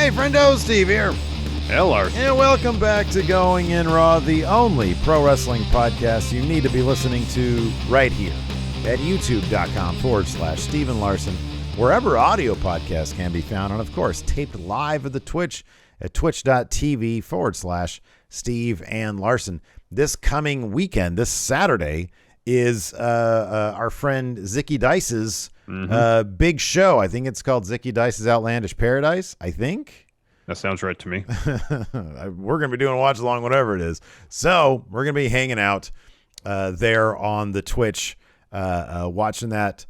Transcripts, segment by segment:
Hey, Friendo, Steve here. Hey, Larson. And welcome back to Going In Raw, the only pro wrestling podcast you need to be listening to right here at youtube.com/Steven Larson, wherever audio podcasts can be found, and of course, taped live at the Twitch at twitch.tv/Steve and Larson. This coming weekend, this Saturday, is our friend Zicky Dice's big show. I think it's called Zicky Dice's Outlandish Paradise, I think. That sounds right to me. We're going to be doing a watch along, whatever it is. So we're going to be hanging out there on the Twitch, watching that.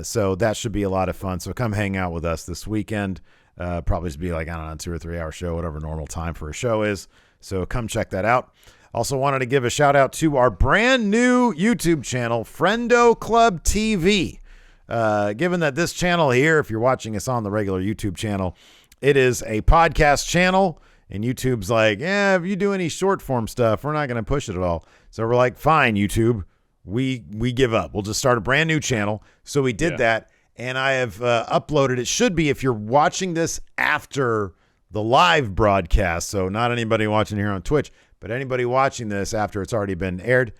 So that should be a lot of fun. So come hang out with us this weekend. Probably just be like, I don't know, 2 or 3 hour show, whatever normal time for a show is. So come check that out. Also wanted to give a shout out to our brand new YouTube channel, Friendo Club TV. Given that this channel here, if you're watching us on the regular YouTube channel, it is a podcast channel, and YouTube's like, yeah, if you do any short form stuff, we're not going to push it at all. So we're like, fine, YouTube, we give up. We'll just start a brand new channel. So we did that, and I have uploaded. It should be, if you're watching this after the live broadcast, so not anybody watching here on Twitch, but anybody watching this after it's already been aired,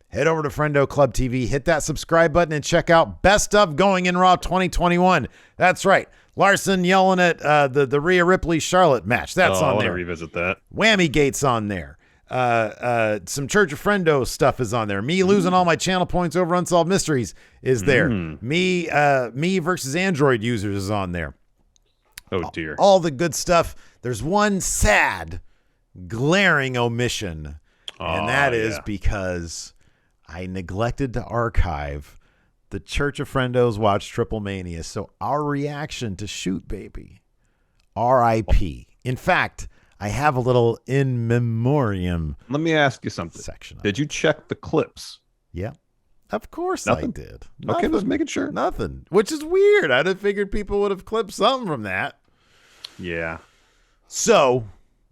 head over to Friendo Club TV, hit that subscribe button, and check out Best of Going In Raw 2021. That's right. Larson yelling at the Rhea Ripley Charlotte match. That's on there. I want to revisit that. Whammy Gate's on there. Some Church of Friendo stuff is on there. Me losing all my channel points over Unsolved Mysteries is there. Me versus Android users is on there. Oh, dear. All the good stuff. There's one sad, glaring omission, and that is because I neglected to archive the Church of Friendos Watch Triple Mania. So our reaction to Shoot Baby, R.I.P. In fact, I have a little in memoriam. Let me ask you something. Section. Did you check the clips? Yeah. Of course Nothing? I did. Okay, just making sure. Nothing. Which is weird. I'd have figured people would have clipped something from that. Yeah. So,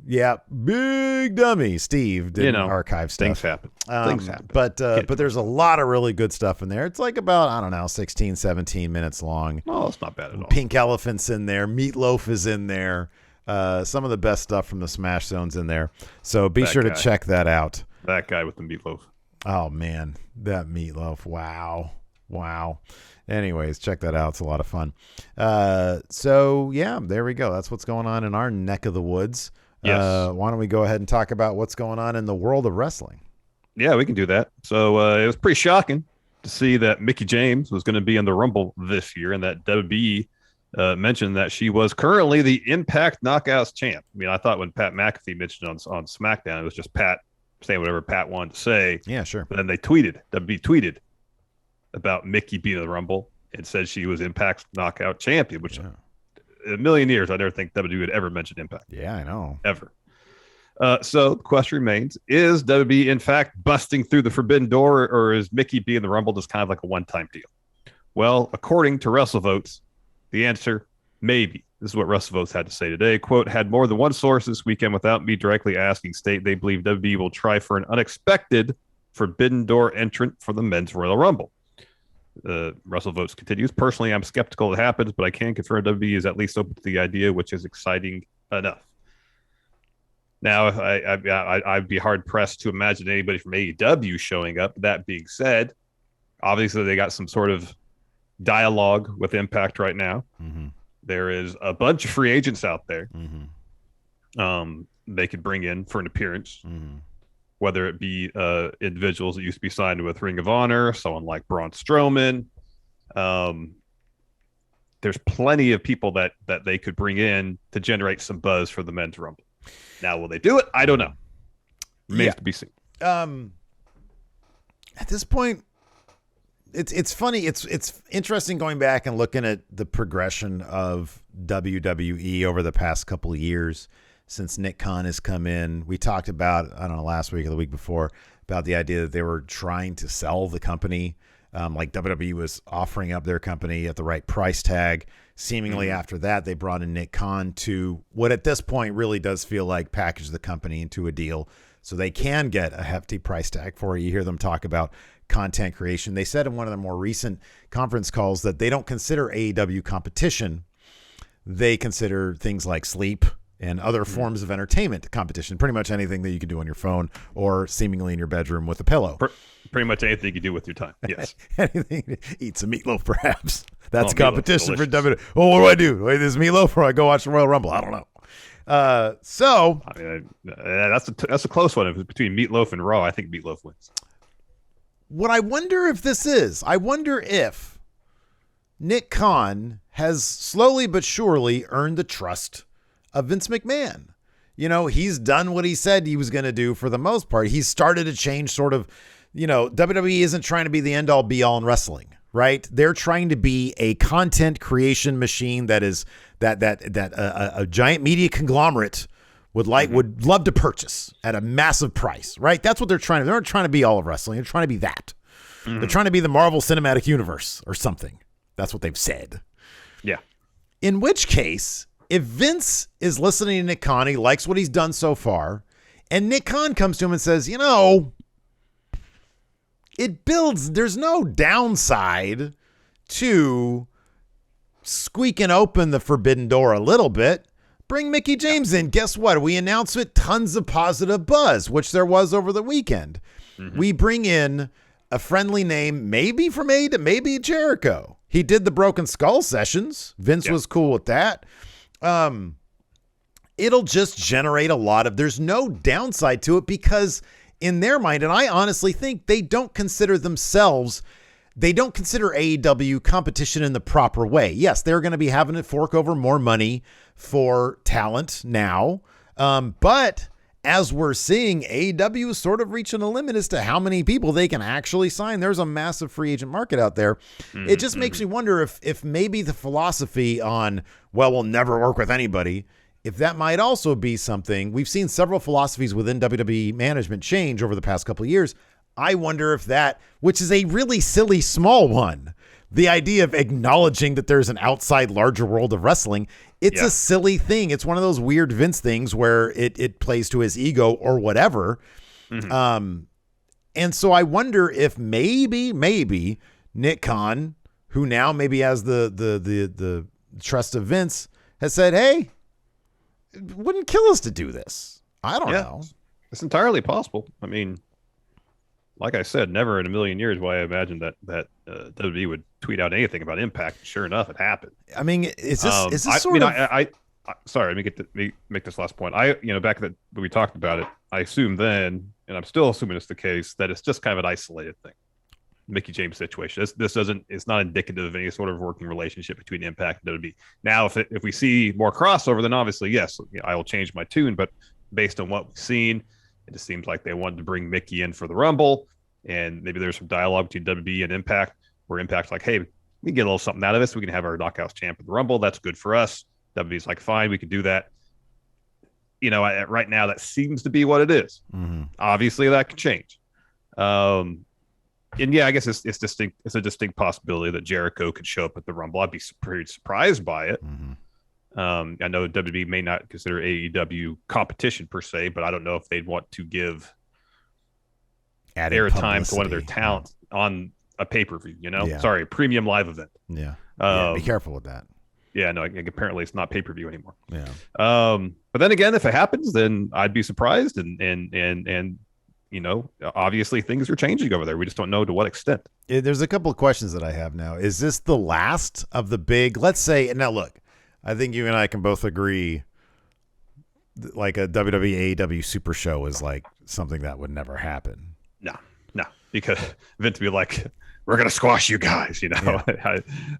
yeah, big dummy Steve didn't archive stuff. Things happen. Things happen. But there's a lot of really good stuff in there. It's like about, I don't know, 16, 17 minutes long. Oh, it's not bad at all. Pink Elephant's in there. Meatloaf is in there. Some of the best stuff from the Smash Zone's in there. So be sure to check that out. That guy with the meatloaf. Oh, man, that Meatloaf. Wow. Anyways, check that out. It's a lot of fun. So, yeah, there we go. That's what's going on in our neck of the woods. Yes. Why don't we go ahead and talk about what's going on in the world of wrestling? Yeah, we can do that. So it was pretty shocking to see that Mickie James was going to be in the Rumble this year, and that WWE mentioned that she was currently the Impact Knockouts champ. I mean, I thought when Pat McAfee mentioned on SmackDown, it was just Pat saying whatever Pat wanted to say. Yeah, sure. But then WWE tweeted about Mickie being in the Rumble and said she was Impact's Knockout champion, which in a million years, I never think WWE would ever mention Impact. Yeah, I know. Ever. So the question remains, is WWE in fact busting through the forbidden door, or is Mickie being in the Rumble just kind of like a one-time deal? Well, according to WrestleVotes, the answer, maybe. This is what WrestleVotes had to say today. Quote, had more than one source this weekend without me directly asking state they believe WWE will try for an unexpected forbidden door entrant for the Men's Royal Rumble. WrestleVotes continues. Personally, I'm skeptical it happens, but I can confirm WWE is at least open to the idea, which is exciting enough. Now, I'd be hard-pressed to imagine anybody from AEW showing up. That being said, obviously they got some sort of dialogue with Impact right now. Mm-hmm. There is a bunch of free agents out there they could bring in for an appearance, whether it be individuals that used to be signed with Ring of Honor, someone like Braun Strowman. There's plenty of people that they could bring in to generate some buzz for the Men's Rumble. Now, will they do it? I don't know. Remains to be seen. At this point, it's funny. It's interesting going back and looking at the progression of WWE over the past couple of years since Nick Khan has come in. We talked about, I don't know, last week or the week before, about the idea that they were trying to sell the company. Like WWE was offering up their company at the right price tag. Seemingly after that, they brought in Nick Khan to what at this point really does feel like package the company into a deal so they can get a hefty price tag for it. You hear them talk about content creation. They said in one of the more recent conference calls that they don't consider AEW competition. they consider things like sleep and other forms of entertainment competition, pretty much anything that you can do on your phone or seemingly in your bedroom with a pillow. Pretty much anything you can do with your time. Yes. Anything. Eat some meatloaf, perhaps. That's competition for WWE. WWE. Oh, what do I do? Wait, this meatloaf or I go watch the Royal Rumble? I don't know. So I mean, that's a close one. If it's between Meatloaf and Raw, I think Meatloaf wins. what I wonder if this is, I wonder if Nick Khan has slowly but surely earned the trust of Vince McMahon. You know, he's done what he said he was going to do for the most part. He's started to change sort of, you know, WWE isn't trying to be the end all be all in wrestling, right? They're trying to be a content creation machine that is a giant media conglomerate would love to purchase at a massive price, right? That's what they're trying to. They're not trying to be all of wrestling. They're trying to be that. They're trying to be the Marvel Cinematic Universe or something. That's what they've said. Yeah. In which case, if Vince is listening to Nick Khan, he likes what he's done so far, and Nick Khan comes to him and says, you know, it builds, there's no downside to squeaking open the forbidden door a little bit. Bring Mickie James in. Guess what? We announce it. Tons of positive buzz, which there was over the weekend. We bring in a friendly name, maybe from AEW, maybe Jericho. He did the Broken Skull sessions. Vince was cool with that. It'll just generate a lot of, there's no downside to it because in their mind, and I honestly think they don't consider themselves, they don't consider AEW competition in the proper way. Yes, they're going to be having to fork over more money for talent now. But as we're seeing, AEW is sort of reaching a limit as to how many people they can actually sign. There's a massive free agent market out there. It just makes me wonder if maybe the philosophy on, well, we'll never work with anybody, if that might also be something. We've seen several philosophies within WWE management change over the past couple of years. I wonder if that, which is a really silly small one, the idea of acknowledging that there's an outside larger world of wrestling, it's a silly thing. It's one of those weird Vince things where it plays to his ego or whatever. And so I wonder if maybe Nick Khan, who now maybe has the trust of Vince, has said, hey, it wouldn't kill us to do this. I don't know. It's entirely possible. I mean, like I said, never in a million years will I imagine that WWE would tweet out anything about Impact. Sure enough, it happened. I mean, is this sorry, let me make this last point. Back when we talked about it, I assumed then, and I'm still assuming it's the case, that it's just kind of an isolated thing. Mickie James situation. It's not indicative of any sort of working relationship between Impact and WWE. Now, if we see more crossover, then obviously, yes, I will change my tune. But based on what we've seen, it just seems like they wanted to bring Mickie in for the Rumble, and maybe there's some dialogue between WWE and Impact, where Impact's like, hey, we can get a little something out of this. We can have our Knockouts champ at the Rumble. That's good for us. WWE's like, fine, we can do that. Right now, that seems to be what it is. Obviously, that could change. And yeah, I guess it's distinct. It's a distinct possibility that Jericho could show up at the Rumble. I'd be pretty surprised by it. I know WWE may not consider AEW competition per se, but I don't know if they'd want to give airtime to one of their talent on a pay-per-view. Sorry, a premium live event. Be careful with that. Yeah, no. Apparently, it's not pay-per-view anymore. Yeah. But then again, if it happens, then I'd be surprised. And obviously things are changing over there. We just don't know to what extent. There's a couple of questions that I have now. Is this the last of the big, let's say, now look, I think you and I can both agree like a WWE AEW super show is like something that would never happen. No, because Vince would be like, we're going to squash you guys.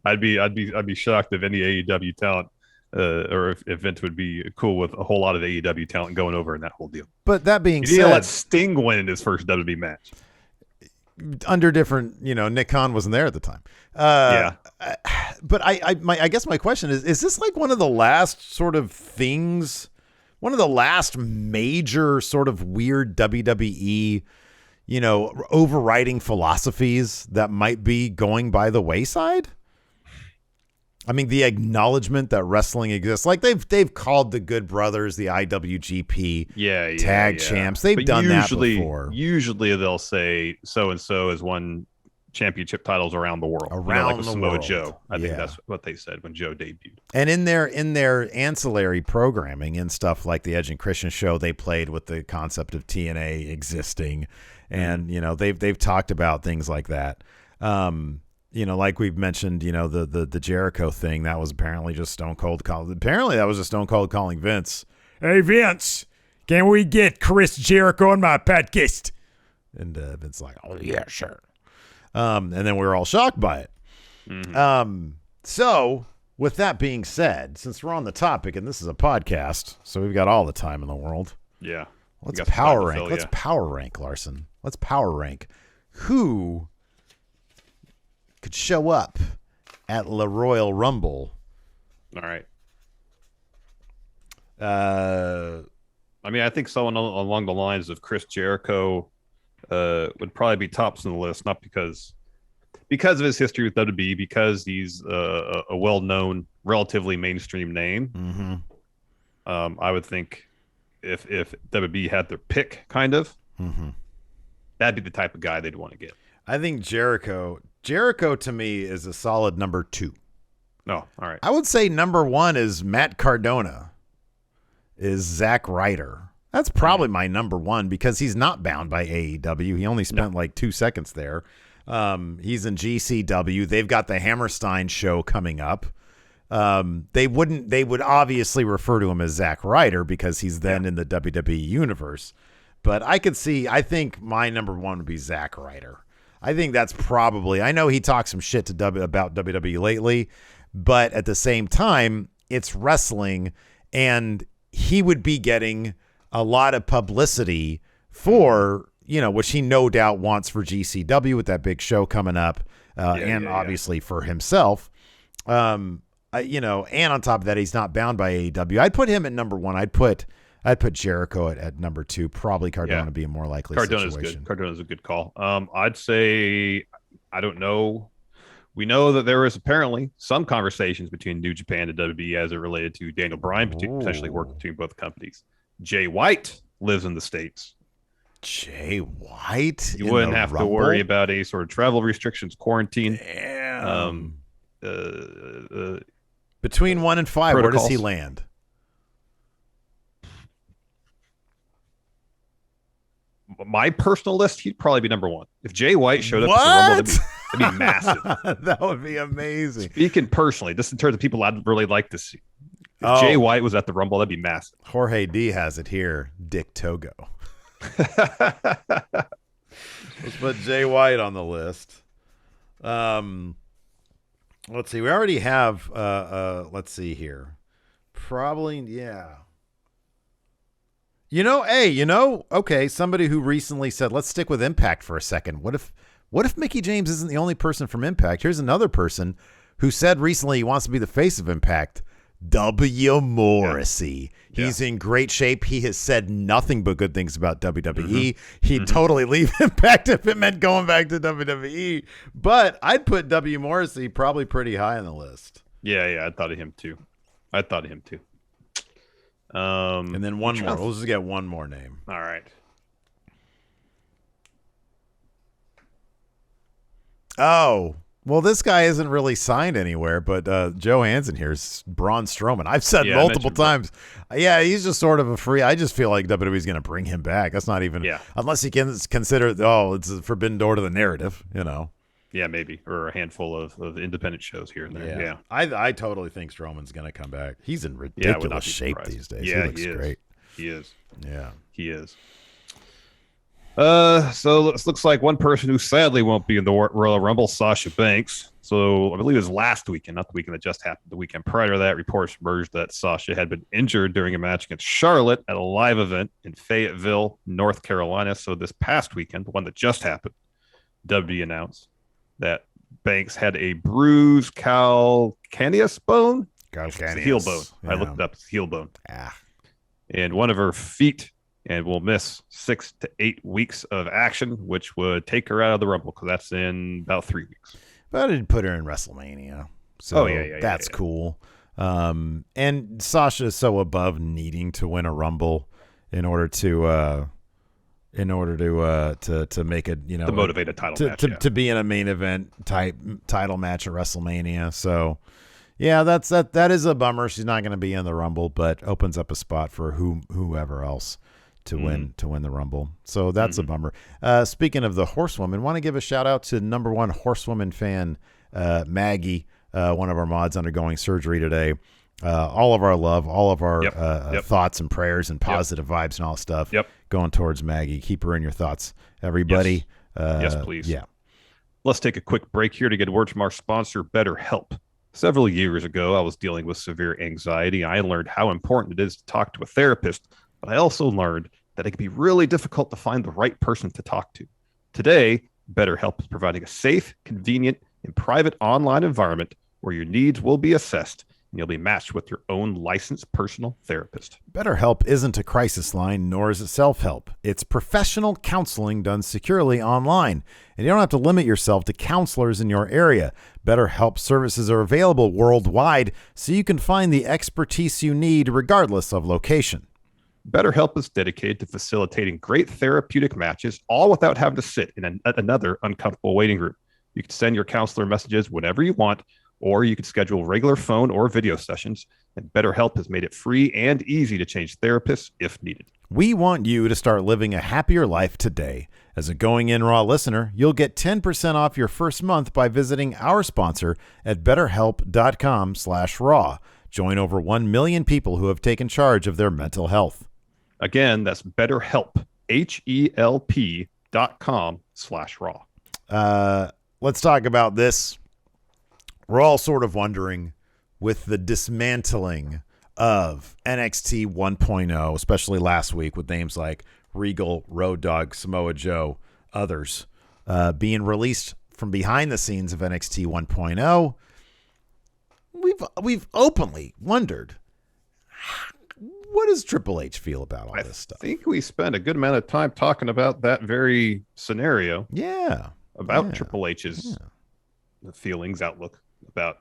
I'd be shocked if any AEW talent or if Vince would be cool with a whole lot of AEW talent going over in that whole deal. But that being said, let Sting win in his first WWE match under different, Nick Khan wasn't there at the time. But I guess my question is this like one of the last sort of things, one of the last major sort of weird WWE, overriding philosophies that might be going by the wayside? I mean, the acknowledgement that wrestling exists, like they've called the Good Brothers the IWGP tag champs. They've done that before. Usually they'll say so and so is one championship titles around the world. Around with the Samoa world. Joe. I think that's what they said when Joe debuted. And in their ancillary programming and stuff like the Edge and Christian show, they played with the concept of TNA existing, and they've talked about things like that. Like we've mentioned, the Jericho thing, that was apparently just Stone Cold calling. Apparently that was just Stone Cold calling Vince. Hey Vince, can we get Chris Jericho on my podcast? And Vince's like, oh yeah, sure. And then we were all shocked by it. Mm-hmm. So with that being said, since we're on the topic and this is a podcast, so we've got all the time in the world. Yeah. Let's power rank. Let's power rank, Larson. Let's power rank. Who could show up at the Royal Rumble? All right. I think someone along the lines of Chris Jericho would probably be tops on the list, not because of his history with WWE, because he's a well-known, relatively mainstream name. Mm-hmm. I would think if WWE had their pick, kind of, that'd be the type of guy they'd want to get. I think Jericho to me is a solid number 2. Oh, all right. I would say number 1 is Matt Cardona, is Zack Ryder. That's probably my number 1 because he's not bound by AEW. He only spent like 2 seconds there. He's in GCW. They've got the Hammerstein show coming up. They would obviously refer to him as Zack Ryder because he's then in the WWE universe. But I think my number 1 would be Zack Ryder. I think that's probably, I know he talks some shit about WWE lately, but at the same time, it's wrestling, and he would be getting a lot of publicity for, which he no doubt wants for GCW with that big show coming up, obviously for himself. And on top of that, he's not bound by AEW. I'd put him at number 1. I'd put Jericho at number 2. Probably Cardona be a more likely situation. Cardona's a good call. I'd say, I don't know. We know that there was apparently some conversations between New Japan and WWE as it related to Daniel Bryan potentially working between both companies. Jay White lives in the States. Jay White? You wouldn't have to worry about any sort of travel restrictions, quarantine. Damn. Between 1 and 5, protocols. Where does he land? My personal list, he'd probably be number 1. If Jay White showed up at the Rumble, that'd be massive. That would be amazing. Speaking personally, just in terms of people I'd really like to see. If Jay White was at the Rumble, that'd be massive. Jorge D has it here. Dick Togo. Let's put Jay White on the list. Let's see. We already have, let's see here. Probably, yeah. Okay, somebody who recently said, let's stick with Impact for a second. What if Mickie James isn't the only person from Impact? Here's another person who said recently he wants to be the face of Impact. W. Morrissey. Yeah. He's in great shape. He has said nothing but good things about WWE. He'd totally leave Impact if it meant going back to WWE. But I'd put W. Morrissey probably pretty high on the list. Yeah, I thought of him too. And then one more. We'll just get one more name. All right. Oh, well, this guy isn't really signed anywhere, but Joe Hansen here is Braun Strowman. I've said multiple times. Yeah, he's just sort of a free. I just feel like WWE's going to bring him back. That's not even unless he can consider, it's a forbidden door to the narrative, Yeah, maybe. Or a handful of independent shows here and there. Yeah. I totally think Strowman's going to come back. He's in ridiculous shape these days. Yeah, he looks great. He is. Yeah. He is. So it looks like one person who sadly won't be in the Royal Rumble, Sasha Banks. So I believe it was last weekend, not the weekend that just happened. The weekend prior to that, reports emerged that Sasha had been injured during a match against Charlotte at a live event in Fayetteville, North Carolina. So this past weekend, the one that just happened, WWE announced that Banks had a bruised calcaneus bone. Calcaneus. Heel bone. Yeah. I looked it up. It's heel bone. Ah. And one of her feet, and will miss 6 to 8 weeks of action, which would take her out of the Rumble because that's in about 3 weeks. But I didn't put her in WrestleMania. So that's cool. And Sasha is so above needing to win a Rumble in order to in order to make a to motivate a title match, to be in a main event type title match at WrestleMania. So yeah, that is a bummer. She's not going to be in the Rumble, but opens up a spot for whoever else to win the Rumble. So that's a bummer. Speaking of the Horsewoman, want to give a shout out to number one Horsewoman fan, Maggie, one of our mods undergoing surgery today. All of our love, all of our thoughts and prayers and positive vibes and all that stuff going towards Maggie. Keep her in your thoughts, everybody. Yes, please. Yeah. Let's take a quick break here to get word from our sponsor, BetterHelp. Several years ago, I was dealing with severe anxiety. I learned how important it is to talk to a therapist, but I also learned that it can be really difficult to find the right person to talk to. Today, BetterHelp is providing a safe, convenient, and private online environment where your needs will be assessed and you'll be matched with your own licensed personal therapist. BetterHelp isn't a crisis line, nor is it self-help. It's professional counseling done securely online, and you don't have to limit yourself to counselors in your area. BetterHelp services are available worldwide, so you can find the expertise you need regardless of location. BetterHelp is dedicated to facilitating great therapeutic matches, all without having to sit in another uncomfortable waiting room. You can send your counselor messages whenever you want, or you can schedule regular phone or video sessions, and BetterHelp has made it free and easy to change therapists if needed. We want you to start living a happier life today. As a Going In Raw listener, you'll get 10% off your first month by visiting our sponsor at betterhelp.com/raw. Join over 1 million people who have taken charge of their mental health. Again, that's BetterHelp, HELP.com/raw. Let's talk about this. We're all sort of wondering, with the dismantling of NXT 1.0, especially last week with names like Regal, Road Dogg, Samoa Joe, others, being released from behind the scenes of NXT 1.0, we've openly wondered, what does Triple H feel about all this stuff? I think we spent a good amount of time talking about that very scenario. Yeah. About Triple H's feelings, outlook about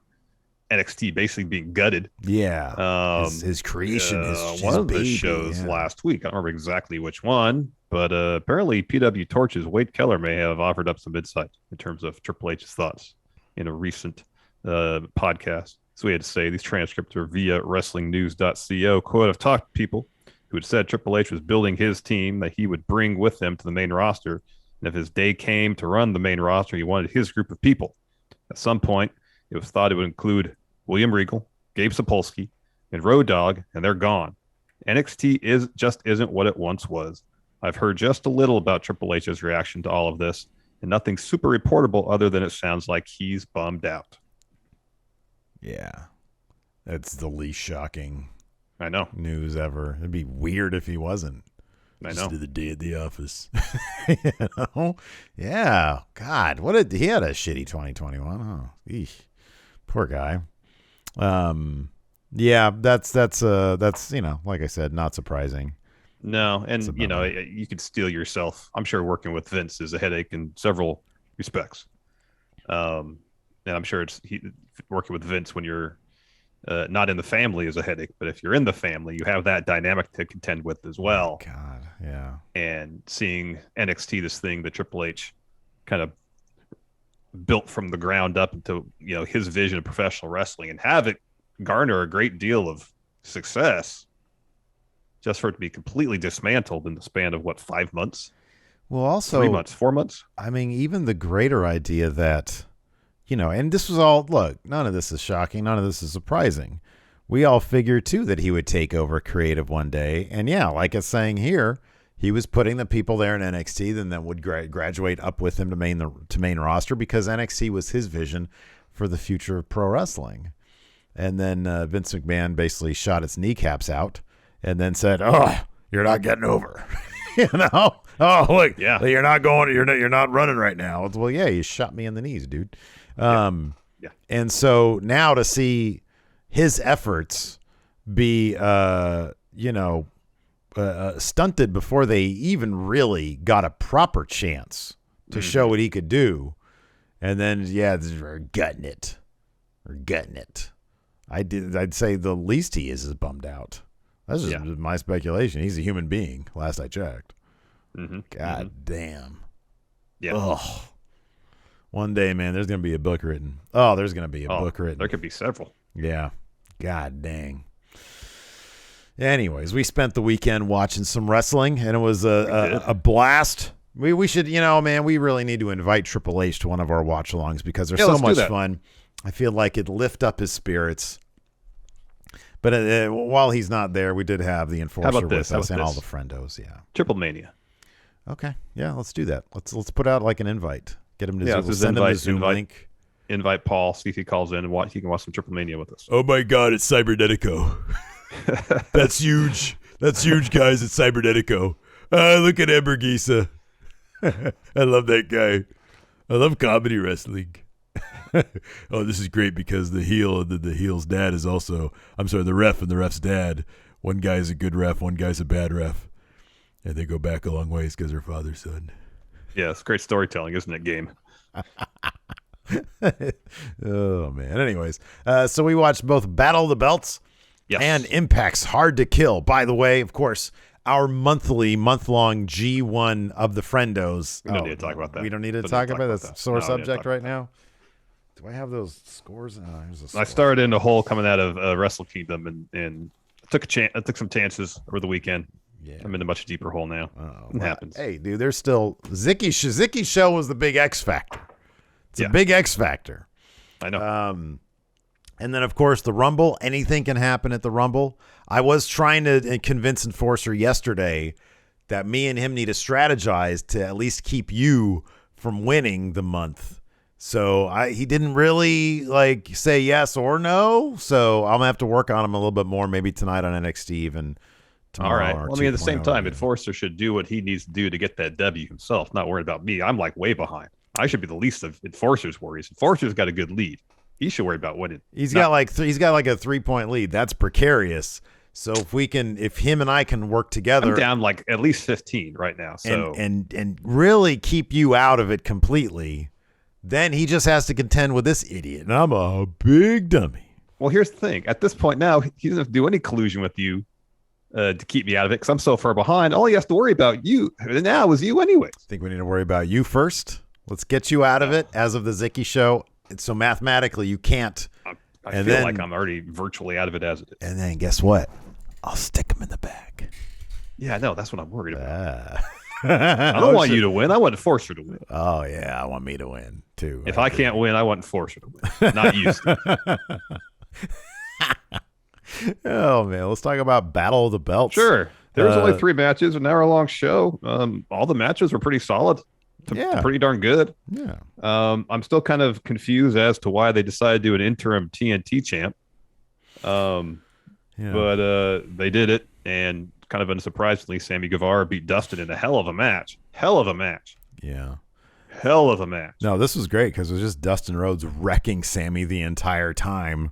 NXT basically being gutted. Yeah. His creation, his one of the baby, shows last week. I don't remember exactly which one, but apparently PW Torch's Wade Keller may have offered up some insight in terms of Triple H's thoughts in a recent podcast. So we had to say these transcripts are via wrestlingnews.co. Quote, I've talked to people who had said Triple H was building his team that he would bring with him to the main roster. And if his day came to run the main roster, he wanted his group of people. At some point, it was thought it would include William Regal, Gabe Sapolsky, and Road Dogg, and they're gone. NXT isn't what it once was. I've heard just a little about Triple H's reaction to all of this, and nothing super reportable other than it sounds like he's bummed out. Yeah. That's the least shocking news ever. It'd be weird if he wasn't. I know. Just the day at the office. You know? Yeah. God, he had a shitty 2021. Oh, eesh. Poor guy. Yeah, that's like I said, not surprising. No, and you could steel yourself. I'm sure working with Vince is a headache in several respects. And I'm sure working with Vince when you're not in the family is a headache, but if you're in the family, you have that dynamic to contend with as well. Oh, God, yeah. And seeing NXT, this thing that Triple H kind of built from the ground up into his vision of professional wrestling, and have it garner a great deal of success, just for it to be completely dismantled in the span of 5 months? Well, also 3 months, 4 months. I mean, even the greater idea that, and this was all, look, none of this is shocking. None of this is surprising. We all figured too that he would take over creative one day. And yeah, like it's saying here, he was putting the people there in NXT, then that would graduate up with him to main roster, because NXT was his vision for the future of pro wrestling. And then Vince McMahon basically shot its kneecaps out and then said, "Oh, you're not getting over." Oh, look, yeah, you're not going. You're not running right now. Well, yeah, you shot me in the knees, dude. Yeah. And so now to see his efforts be, stunted before they even really got a proper chance to show what he could do, and then we're gutting it. I'd say the least he is bummed out. That's just my speculation. He's a human being, last I checked. God damn. Yeah. Ugh. One day, man, there's going to be a book written. Oh, there's going to be a book written. There could be several. Yeah. God dang. Anyways, we spent the weekend watching some wrestling, and it was a blast. We should, man, we really need to invite Triple H to one of our watch-alongs because they're so much fun. I feel like it'd lift up his spirits. But while he's not there, we did have the Enforcer with us and all the friendos. Yeah. Triple Mania. Okay. Yeah, let's do that. Let's put out like an invite. Get him to Zoom. We'll send him a Zoom link. Invite Paul, see if he calls in and he can watch some Triple Mania with us. Oh my God, it's Cybernetico. That's huge. That's huge, guys. It's Cybernetico. Look at Ebergisa. I love that guy. I love comedy wrestling. Oh, this is great because the heel and the heel's dad is also, the ref and the ref's dad. One guy's a good ref, one guy's a bad ref. And they go back a long ways because they're father son. Yeah, it's great storytelling, isn't it, Game? Oh, man. Anyways, so we watched both Battle of the Belts and Impact's Hard to Kill. By the way, of course, our month-long G1 of the Friendos. We don't need to talk about that. We don't need to talk about that. That's a sore subject right now. Do I have those scores? I started in a hole coming out of Wrestle Kingdom and took some chances over the weekend. Yeah. I'm in a much deeper hole now. It happens. Hey, dude, there's still Zicky's show was the big X factor. It's a big X factor. I know. And then, of course, the Rumble. Anything can happen at the Rumble. I was trying to convince Enforcer yesterday that me and him need to strategize to at least keep you from winning the month. So he didn't really say yes or no. So I'm gonna have to work on him a little bit more, maybe tonight on NXT even tomorrow. All right. Well, at the same time, Enforcer should do what he needs to do to get that W himself. Not worried about me. I'm way behind. I should be the least of Enforcer's worries. Enforcer's got a good lead. He should worry about winning. He's got a 3-point lead. That's precarious. So if him and I can work together, I'm down at least 15 right now. So and really keep you out of it completely, then he just has to contend with this idiot. And I'm a big dummy. Well, here's the thing. At this point now, he doesn't have to do any collusion with you to keep me out of it because I'm so far behind. All he has to worry about now is you anyways. I think we need to worry about you first. Let's get you out of it as of the Zicky show. So mathematically, you can't. I feel like I'm already virtually out of it as it is. And then guess what? I'll stick him in the bag. Yeah, no, that's what I'm worried about. I don't want you to win. I want Enforcer to win. Oh, yeah. I want me to win, too. If I can't win, I want Enforcer to win. Not you, Steve. Oh, man. Let's talk about Battle of the Belts. Sure. There was only 3 matches, an hour-long show. All the matches were pretty solid. Pretty darn good. Yeah. I'm still kind of confused as to why they decided to do an interim TNT champ. But they did it, and kind of unsurprisingly, Sammy Guevara beat Dustin in a hell of a match. Yeah. Hell of a match. No, this was great because it was just Dustin Rhodes wrecking Sammy the entire time.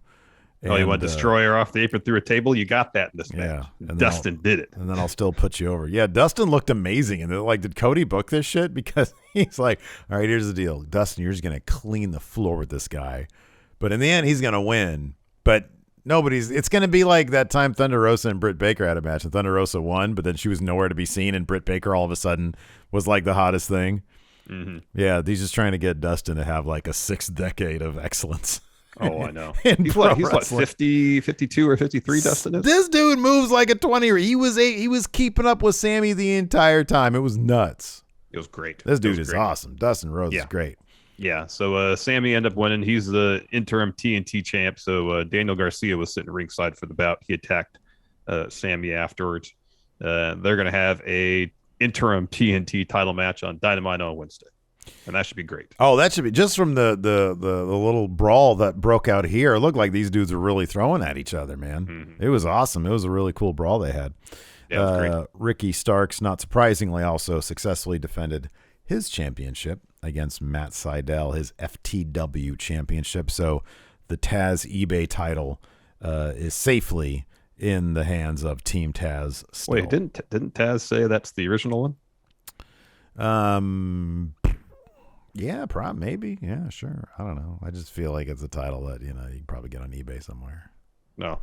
Oh, you want Destroyer off the apron through a table? You got that in this match. And Dustin did it. And then I'll still put you over. Yeah, Dustin looked amazing. And did Cody book this shit? Because he's like, all right, here's the deal. Dustin, you're just going to clean the floor with this guy. But in the end, he's going to win. But it's going to be like that time Thunder Rosa and Britt Baker had a match. And Thunder Rosa won, but then she was nowhere to be seen. And Britt Baker all of a sudden was like the hottest thing. Mm-hmm. Yeah, he's just trying to get Dustin to have like a 6th decade of excellence. Oh, I know. He's what, 50, 52 or 53, Dustin is? This dude moves like a 20. He was keeping up with Sammy the entire time. It was nuts. It was great. This dude is awesome. Dustin Rhodes is great. Yeah, so Sammy ended up winning. He's the interim TNT champ. So Daniel Garcia was sitting ringside for the bout. He attacked Sammy afterwards. They're going to have a interim TNT title match on Dynamite on Wednesday. And that should be great. Oh, that should be just from the little brawl that broke out here. It looked like these dudes were really throwing at each other, man. Mm-hmm. It was awesome. It was a really cool brawl they had. Yeah, it was great. Ricky Starks, not surprisingly, also successfully defended his championship against Matt Sydal, his FTW championship. So the Taz eBay title is safely in the hands of Team Taz still. Wait, didn't Taz say that's the original one? Yeah, maybe. Yeah, sure. I don't know. I just feel like it's a title that, you can probably get on eBay somewhere. No.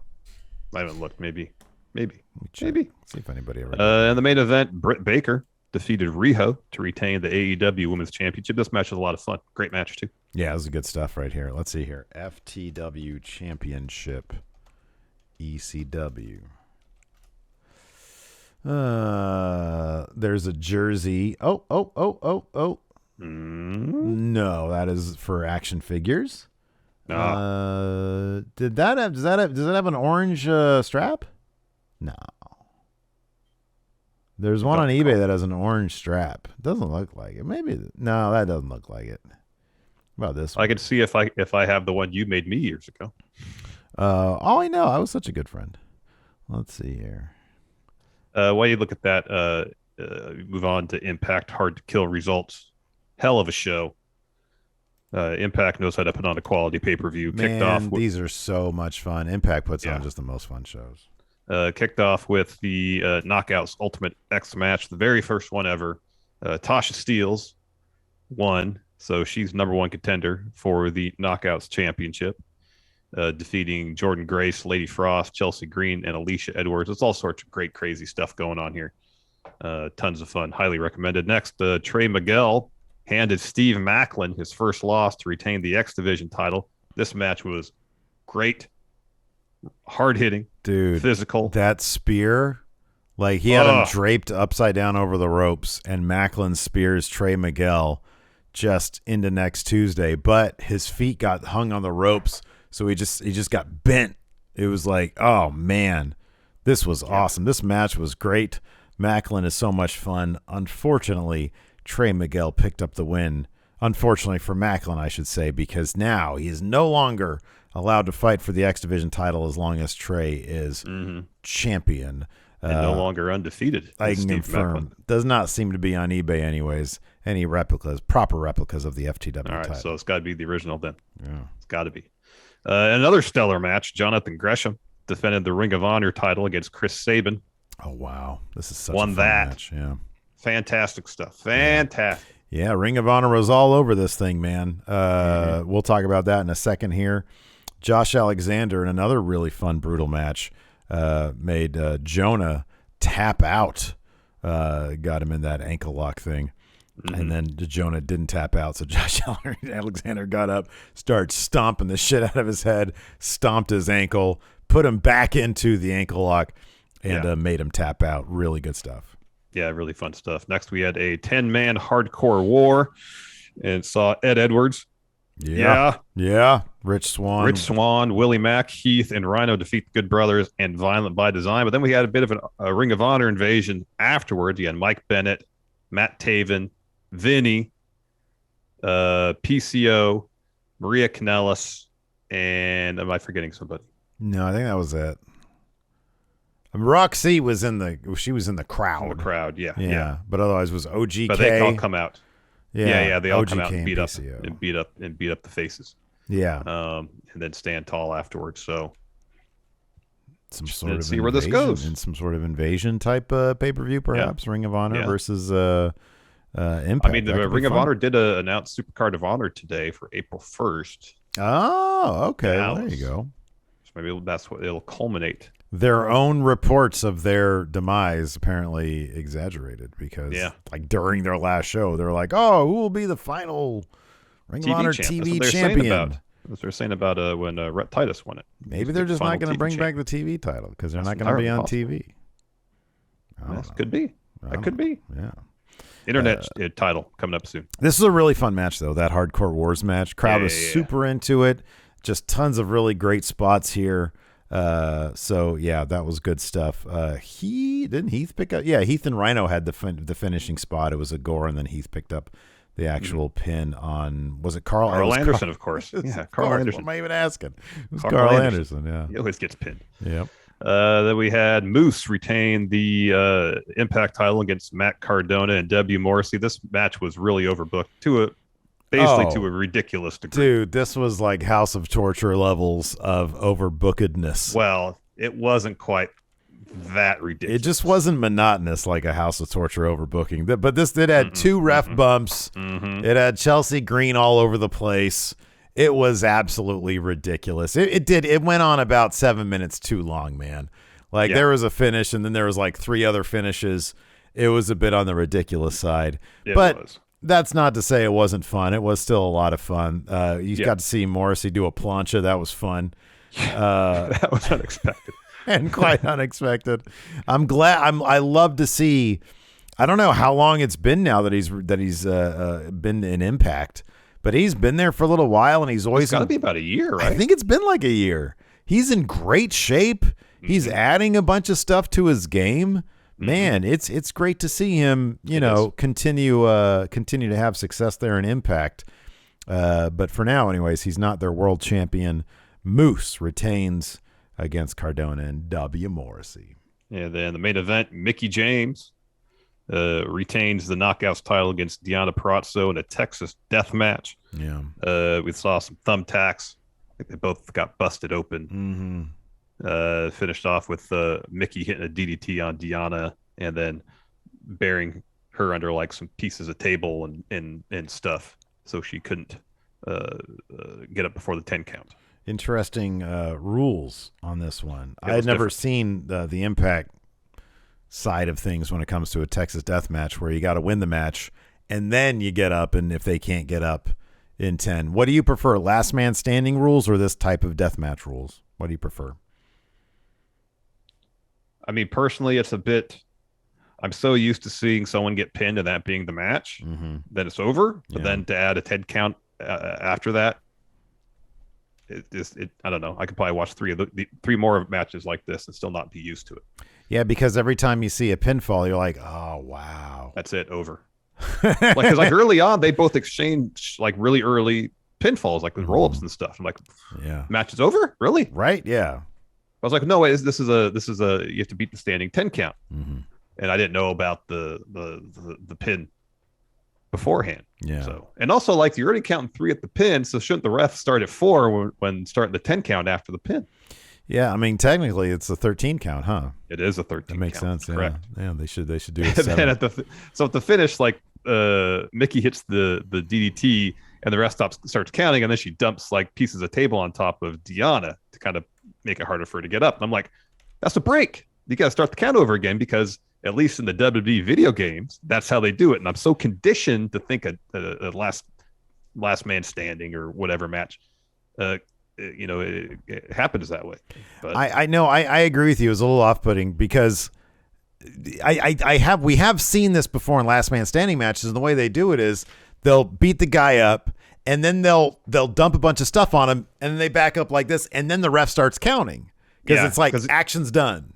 I haven't looked. Maybe. See if anybody ever in the main event, Britt Baker defeated Riho to retain the AEW Women's Championship. This match was a lot of fun. Great match, too. Yeah, this is good stuff right here. Let's see here. FTW Championship. ECW. There's a jersey. Oh. No, that is for action figures. Does that have an orange strap? No. There's one on eBay that has an orange strap. Doesn't look like it. Maybe no, that doesn't look like it. About this one. I could see if I have the one you made me years ago. Oh, I know. I was such a good friend. Let's see here. While you look at that, move on to Impact Hard to Kill results. Hell of a show. Impact knows how to put on a quality pay-per-view. These are so much fun. Impact puts on just the most fun shows. Kicked off with the Knockouts Ultimate X match, the very first one ever. Tasha Steelz won, so she's number one contender for the Knockouts Championship, defeating Jordan Grace, Lady Frost, Chelsea Green, and Alicia Edwards. It's all sorts of great, crazy stuff going on here. Tons of fun. Highly recommended. Next, Trey Miguel handed Steve Macklin his first loss to retain the X Division title. This match was great. Hard-hitting. Dude, physical. That spear, like he had him draped upside down over the ropes, and Macklin spears Trey Miguel just into next Tuesday, but his feet got hung on the ropes, so he just got bent. It was like, oh man, this was awesome. This match was great. Macklin is so much fun. Unfortunately, Trey Miguel picked up the win. Unfortunately for Macklin, I should say, because now he is no longer allowed to fight for the X Division title as long as Trey is champion. And no longer undefeated. I can confirm. Macklin does not seem to be on eBay anyways. Any replicas, proper replicas of the FTW title. All right, so it's got to be the original then. Yeah. It's got to be. Another stellar match. Jonathan Gresham defended the Ring of Honor title against Chris Sabin. Oh, wow. This is such a fun match. Yeah. Fantastic stuff. Fantastic. Yeah, Ring of Honor was all over this thing, man. We'll talk about that in a second here. Josh Alexander, in another really fun, brutal match, made Jonah tap out. Got him in that ankle lock thing. And then Jonah didn't tap out, so Josh Alexander got up, started stomping the shit out of his head, stomped his ankle, put him back into the ankle lock, and made him tap out. Really good stuff. Yeah, really fun stuff. Next, we had a 10-man hardcore war and saw Ed Edwards. Yeah. Rich Swann, Willie Mack, Heath, and Rhino defeat the Good Brothers and Violent by Design. But then we had a bit of a Ring of Honor invasion afterwards. You had Mike Bennett, Matt Taven, Vinny, PCO, Maria Kanellis, and am I forgetting somebody? No, I think that was it. Roxy was in the crowd. In the crowd, yeah. But otherwise, it was OGK. But they all come out. Yeah. They all come out and beat PCO. up the faces. Yeah. And then stand tall afterwards. So some sort of see where this goes. In some sort of invasion type pay-per-view, perhaps Ring of Honor versus Impact. I mean, the Ring of Honor did announce Supercard of Honor today for April 1st. Oh, okay. Well, there you go. So maybe that's what it'll culminate. Their own reports of their demise apparently exaggerated because, like during their last show, they're like, "Oh, who will be the final Ring of Honor TV champion?" That's what they're saying about when Rhett Titus won it. Maybe they're just not going to bring back the TV title because they're not going to be on TV. Could be. That could be. Yeah. Internet title coming up soon. This is a really fun match, though. That Hardcore Wars match. Crowd was super into it. Just tons of really great spots here. So yeah, that was good stuff. Heath pick up? Yeah, Heath and Rhino had the finishing spot. It was a gore, and then Heath picked up the actual pin on. Was it Carl? Carl Anderson, of course. Yeah, Carl Anderson. What am I even asking? It was Carl Anderson. Yeah, he always gets pinned. Yep. Then we had Moose retain the Impact title against Matt Cardona and W. Morrissey. This match was really overbooked to a ridiculous degree. Dude, this was like House of Torture levels of overbookedness. Well, it wasn't quite that ridiculous. It just wasn't monotonous like a House of Torture overbooking. But this did had two ref bumps. It had Chelsea Green all over the place. It was absolutely ridiculous. It went on about 7 minutes too long, man. Like there was a finish and then there was like three other finishes. it was a bit on the ridiculous side. It but was. that's not to say it wasn't fun. It was still a lot of fun. You got to see Morrissey do a plancha. That was fun. That was unexpected. And quite unexpected. I'm glad. I love to see. I don't know how long it's been now that he's been in Impact, but he's been there for a little while, and he's always It's got to be about a year, right? I think it's been like a year. He's in great shape. He's adding a bunch of stuff to his game. Man, it's great to see him. Continue to have success there in Impact. But for now, anyways, he's not their world champion. Moose retains against Cardona and W. Morrissey. And then the main event, Mickie James retains the Knockouts title against Deonna Purrazzo in a Texas death match. Yeah. We saw some thumbtacks. I think they both got busted open. Finished off with Mickie hitting a DDT on Deonna and then burying her under like some pieces of table and stuff, so she couldn't get up before the 10 count. Interesting rules on this one. I had never seen the Impact side of things when it comes to a Texas death match, where you got to win the match and then you get up, and if they can't get up in 10. What do you prefer, last man standing rules or this type of death match rules? What do you prefer? I mean, personally, it's a bit. I'm so used to seeing someone get pinned and that being the match, that it's over. But then to add a 10 count after that, I don't know. I could probably watch three more matches like this and still not be used to it. Yeah, because every time you see a pinfall, you're like, oh wow, that's it, over. Because like early on, they both exchanged like really early pinfalls, like with roll-ups and stuff. I'm like, match is over, really? Right? Yeah. I was like, no, wait, this is a you have to beat the standing 10 count, and I didn't know about the pin beforehand. Yeah. So, and also, like, you're already counting 3 at the pin, so shouldn't the ref start at 4 when starting the 10 count after the pin? Yeah, I mean, technically, it's a 13 count, huh? It is a 13. That makes count, sense. Correct. Yeah, they should do it. And then at the finish, like, Mickie hits the DDT, and the ref starts counting, and then she dumps like pieces of table on top of Deonna to kind of make it harder for her to get up. And I'm like, that's a break. You got to start the count over again, because at least in the WWE video games, that's how they do it. And I'm so conditioned to think a last man standing or whatever match, it happens that way. But I know I agree with you. It was a little off-putting because we have seen this before in last man standing matches, and the way they do it is they'll beat the guy up, and then they'll dump a bunch of stuff on him, and then they back up like this, and then the ref starts counting because it's like action's done.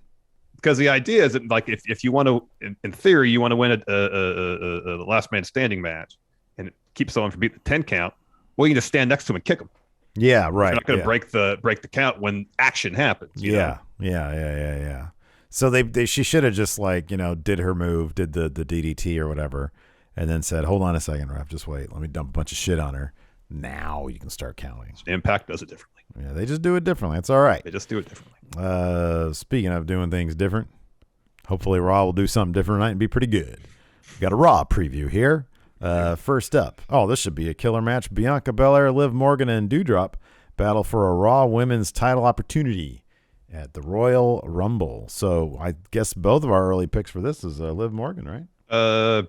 Because the idea is that, like, if you want to, in theory, you want to win a last man standing match and keep someone from beating the 10 count, well, you can just stand next to him and kick him. Yeah, right. You're not going to break the count when action happens. Yeah. So she should have just did her move, did the DDT or whatever, and then said, "Hold on a second, ref, just wait. Let me dump a bunch of shit on her. Now you can start counting." Impact does it differently. Yeah, they just do it differently. That's all right. They just do it differently. Speaking of doing things different, hopefully Raw will do something different tonight and be pretty good. We got a Raw preview here. First up, this should be a killer match. Bianca Belair, Liv Morgan, and Doudrop battle for a Raw Women's title opportunity at the Royal Rumble. So I guess both of our early picks for this is Liv Morgan, right?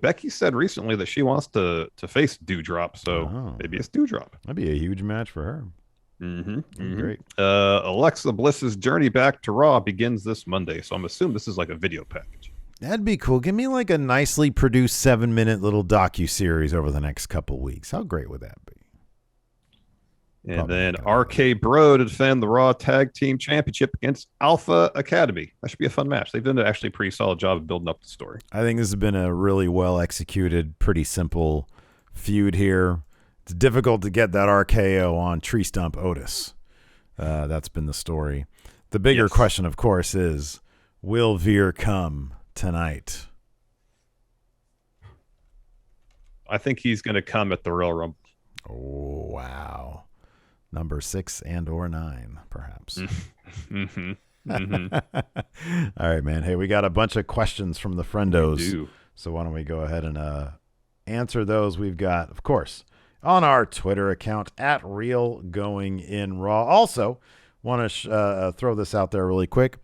Becky said recently that she wants to face Doudrop, so maybe it's Doudrop. That'd be a huge match for her. Great. Alexa Bliss's journey back to Raw begins this Monday, so I'm assuming this is like a video package. That'd be cool. Give me like a nicely produced 7-minute little docu-series over the next couple weeks. How great would that be? And probably then RK Bro to defend the Raw Tag Team Championship against Alpha Academy. That should be a fun match. They've done actually a pretty solid job of building up the story. I think this has been a really well executed, pretty simple feud here. It's difficult to get that RKO on Tree Stump Otis. That's been the story. The bigger question, of course, is will Veer come tonight? I think he's going to come at the Royal Rumble. Oh, wow. Number 6 and or 9, perhaps. All right, man. Hey, we got a bunch of questions from the Friendos. So why don't we go ahead and answer those? We've got, of course, on our Twitter account at RealGoingInRaw. Also, want to throw this out there really quick.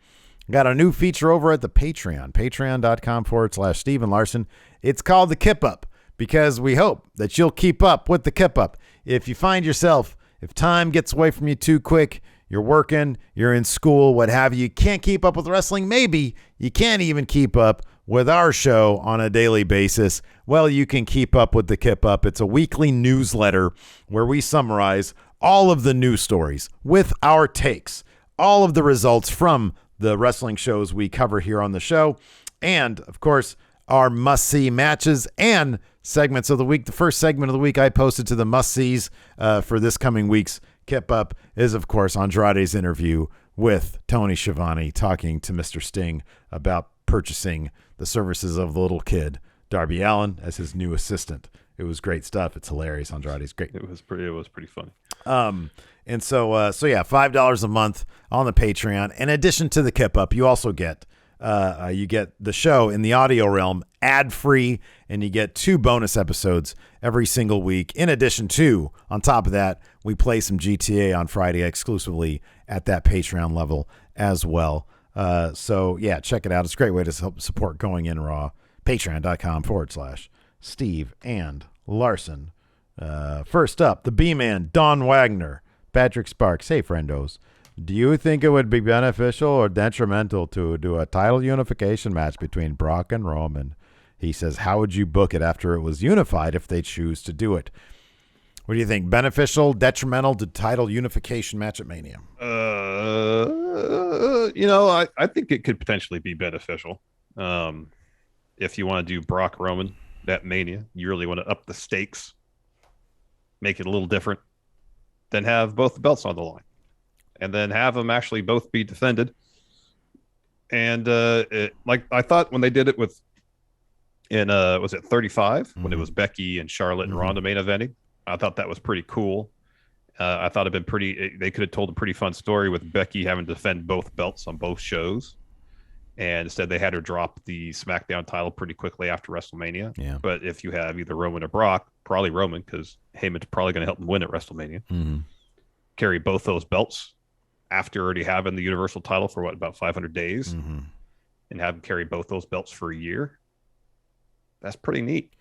got a new feature over at the Patreon, patreon.com/Steve and Larson. It's called the Kip Up, because we hope that you'll keep up with the Kip Up. If you find yourself, if time gets away from you too quick, you're working, you're in school, what have you, you can't keep up with wrestling, maybe you can't even keep up with our show on a daily basis, well, you can keep up with the Kip Up. It's a weekly newsletter where we summarize all of the news stories with our takes, all of the results from the wrestling shows we cover here on the show, and, of course, our must-see matches and segments of the week. The first segment of the week I posted to the must-sees for this coming week's Kip Up is, of course, Andrade's interview with Tony Schiavone talking to Mr. Sting about purchasing the services of the little kid, Darby Allin, as his new assistant. It was great stuff. It's hilarious. Andrade's great. It was pretty funny. And so yeah, $5 a month on the Patreon. In addition to the Kip Up, you also get the show in the audio realm ad-free, and you get 2 bonus episodes every single week. In addition to, on top of that, we play some GTA on Friday exclusively at that Patreon level as well. So yeah, check it out. It's a great way to help support Going In Raw. Patreon.com/Steve and Larson. First up, the B-Man, Don Wagner, Patrick Sparks. Hey, friendos. Do you think it would be beneficial or detrimental to do a title unification match between Brock and Roman? He says, how would you book it after it was unified if they choose to do it? What do you think? Beneficial, detrimental to title unification match at Mania? I think it could potentially be beneficial. If you want to do Brock Roman at Mania, you really want to up the stakes, make it a little different, then have both the belts on the line, and then have them actually both be defended. And like I thought when they did it was it 35 when it was Becky and Charlotte and Ronda main eventing? I thought that was pretty cool. I thought they could have told a pretty fun story with Becky having to defend both belts on both shows. And instead they had her drop the SmackDown title pretty quickly after WrestleMania. Yeah. But if you have either Roman or Brock, probably Roman, because Heyman's probably going to help him win at WrestleMania. Mm-hmm. Carry both those belts after already having the Universal title for about 500 days, and have him carry both those belts for a year. That's pretty neat.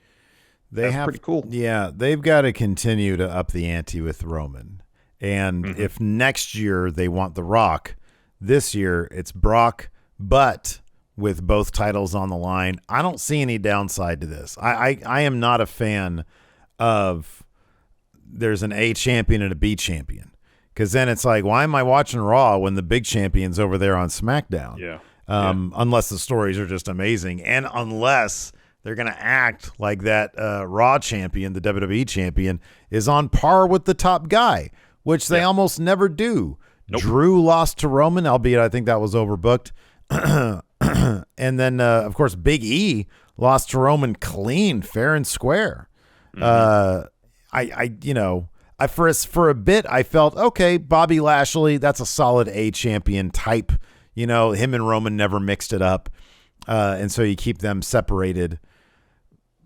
That's pretty cool. Yeah, they've got to continue to up the ante with Roman. And if next year they want The Rock, this year it's Brock, but with both titles on the line. I don't see any downside to this. I am not a fan of there's an A champion and a B champion, because then it's like, why am I watching Raw when the big champion's over there on SmackDown? Yeah. Unless the stories are just amazing, and unless they're going to act like that Raw champion, the WWE champion, is on par with the top guy, which they almost never do. Nope. Drew lost to Roman, albeit I think that was overbooked. And then, of course, Big E lost to Roman clean, fair and square. For a bit, I felt, okay, Bobby Lashley, that's a solid A champion type. Him and Roman never mixed it up. And so you keep them separated.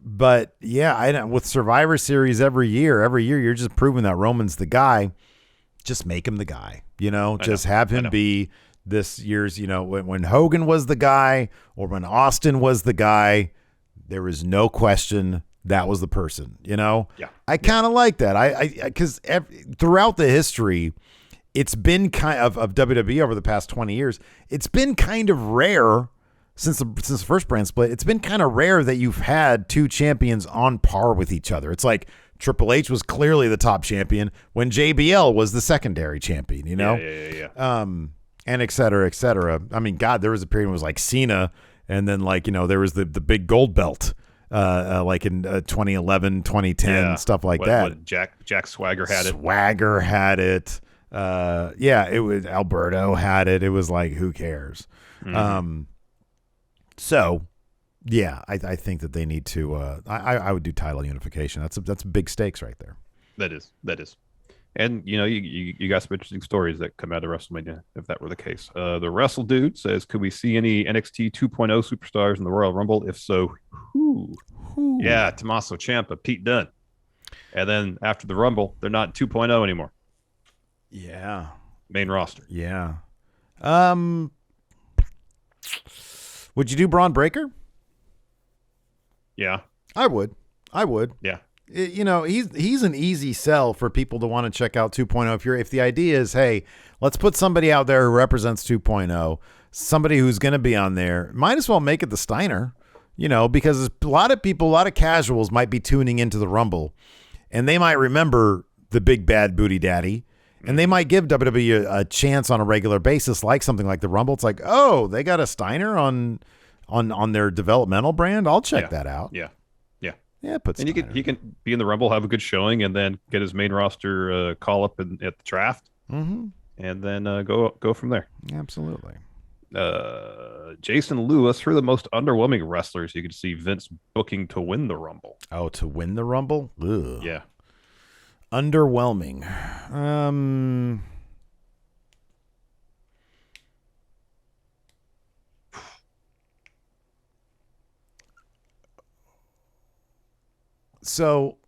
But yeah, with Survivor Series every year you're just proving that Roman's the guy. Just make him the guy, just have him be this year's, when Hogan was the guy or when Austin was the guy, there was no question that was the person, Yeah. I kind of like that. Because throughout the history, it's been kind of WWE over the past 20 years, it's been kind of rare since the first brand split. It's been kind of rare that you've had 2 champions on par with each other. It's like Triple H was clearly the top champion when JBL was the secondary champion, Yeah. And et cetera, et cetera. I mean, God, there was a period when it was like Cena, and then there was the big gold belt, like in 2011, 2010, stuff like that. Jack Swagger had it. Swagger had it. It was Alberto had it. It was like, who cares? So, yeah, I think that they need to. I would do title unification. That's big stakes right there. That is. And you got some interesting stories that come out of WrestleMania if that were the case. The Wrestle Dude says, could we see any NXT 2.0 superstars in the Royal Rumble? If so, who? Yeah, Tommaso Ciampa, Pete Dunne. And then after the Rumble, they're not 2.0 anymore. Yeah. Main roster. Yeah. Would you do Braun Breaker? Yeah. I would. Yeah. He's an easy sell for people to want to check out 2.0. If the idea is, hey, let's put somebody out there who represents 2.0, somebody who's going to be on there, might as well make it the Steiner, because a lot of casuals might be tuning into the Rumble, and they might remember the big bad booty daddy, and they might give WWE a chance on a regular basis, like something like the Rumble. It's like, oh, they got a Steiner on their developmental brand. I'll check that out. Yeah. Yeah, he can be in the Rumble, have a good showing, and then get his main roster call up at the draft, and then go from there. Absolutely. Jason Lewis, for the most underwhelming wrestlers you could see Vince booking to win the Rumble. Oh, to win the Rumble? Ugh. Yeah. Underwhelming. So,